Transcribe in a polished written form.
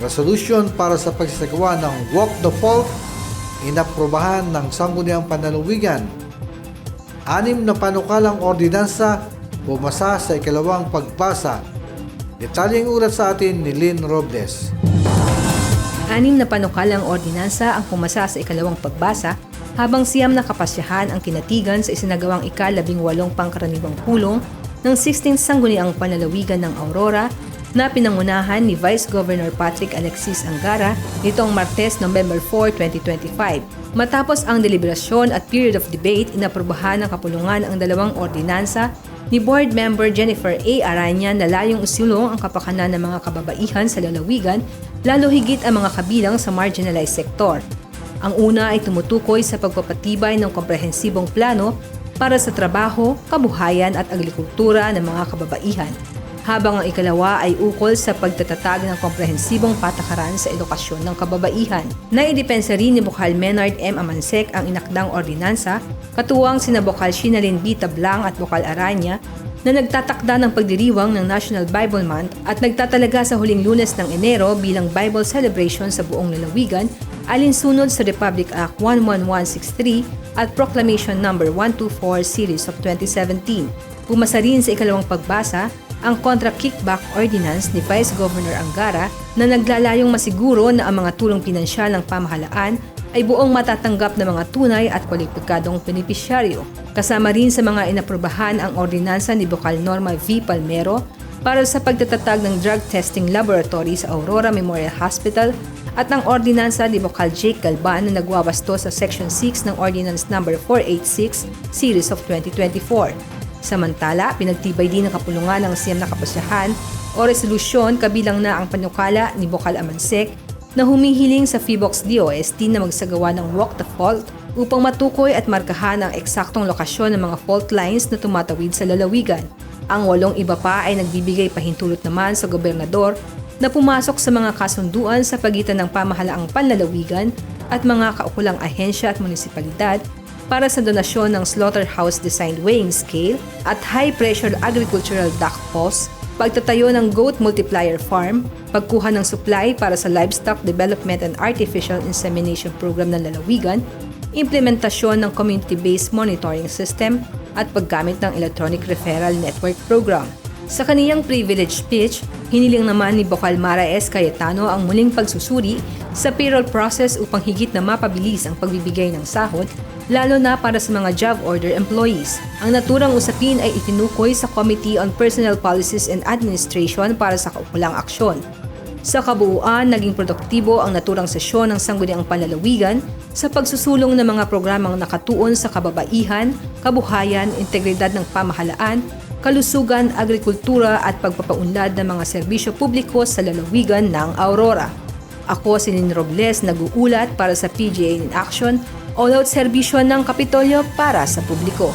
resolution para sa pagsasagawa ng Walk the Fault, inaprubahan ng Sangguniang Panlalawigan. 6 na panukalang ordinansa pumasa sa ikalawang pagbasa. Detalyeng ulat sa atin ni Lynn Robles. 6 na panukalang ordinansa ang pumasa sa ikalawang pagbasa, habang 9 na kapasyahan ang kinatigan sa isinagawang ika-18 pangkaraniwang pulong ng 16th Sangguniang Panlalawigan ng Aurora na pinangunahan ni Vice Governor Patrick Alexis Angara nitong Martes, November 4, 2025. Matapos ang deliberasyon at period of debate, inaprubahan ng kapulungan ang 2 ordinansa ni Board Member Jennifer A. Aranya na layong usulong ang kapakanan ng mga kababaihan sa lalawigan, lalo higit ang mga kabilang sa marginalized sektor. Ang una ay tumutukoy sa pagpapatibay ng komprehensibong plano para sa trabaho, kabuhayan at agrikultura ng mga kababaihan, habang ang ikalawa ay ukol sa pagtatatag ng komprehensibong patakaran sa edukasyon ng kababaihan. Naidepensa rin ni Bokal Menard M. Amansek ang inakdang ordinansa, katuwang sina Bokal Shinalin B. Tablang at Bokal Aranya, na nagtatakda ng pagdiriwang ng National Bible Month at nagtatalaga sa huling Lunes ng Enero bilang Bible Celebration sa buong lalawigan, alinsunod sa Republic Act 11163 at Proclamation No. 124 Series of 2017. Pumasa rin sa ikalawang pagbasa ang Contra Kickback Ordinance ni Vice Governor Angara na naglalayong masiguro na ang mga tulong pinansyal ng pamahalaan ay buong matatanggap ng mga tunay at kwalipikadong benepisyaryo. Kasama rin sa mga inaprubahan ang ordinansa ni Bokal Norma V. Palmero para sa pagtatatag ng drug testing laboratory sa Aurora Memorial Hospital at ang ordinansa ni Bokal Jake Galban na nagwawasto sa Section 6 ng Ordinance No. 486 Series of 2024. Samantala, pinagtibay din ng kapulungan ng 9 na kapasyahan o resolusyon kabilang na ang panukala ni Bokal Amansek na humihiling sa PHIVOLCS DOST na magsagawa ng Walk the Fault upang matukoy at markahan ang eksaktong lokasyon ng mga fault lines na tumatawid sa lalawigan. Ang 8 iba pa ay nagbibigay pahintulot naman sa gobernador na pumasok sa mga kasunduan sa pagitan ng pamahalaang panlalawigan at mga kaukulang ahensya at munisipalidad para sa donasyon ng Slaughterhouse Designed Weighing Scale at High-Pressure Agricultural Duct Hose, pagtatayo ng Goat Multiplier Farm, pagkuha ng supply para sa Livestock Development and Artificial Insemination Program ng lalawigan, implementasyon ng Community-Based Monitoring System at paggamit ng Electronic Referral Network Program. Sa kaniyang privilege speech, hiniling naman ni Bokal Mara S. Cayetano ang muling pagsusuri sa payroll process upang higit na mapabilis ang pagbibigay ng sahod, lalo na para sa mga job order employees. Ang naturang usapin ay itinukoy sa Committee on Personnel Policies and Administration para sa kaukulang aksyon. Sa kabuuan, naging produktibo ang naturang sesyon ng Sangguniang Panlalawigan sa pagsusulong ng mga programang nakatuon sa kababaihan, kabuhayan, integridad ng pamahalaan, kalusugan, agrikultura at pagpapaunlad ng mga serbisyo publiko sa lalawigan ng Aurora. Ako si Lynn Robles, nag-uulat para sa PGA in Action, all-out serbisyo ng Kapitolyo para sa publiko.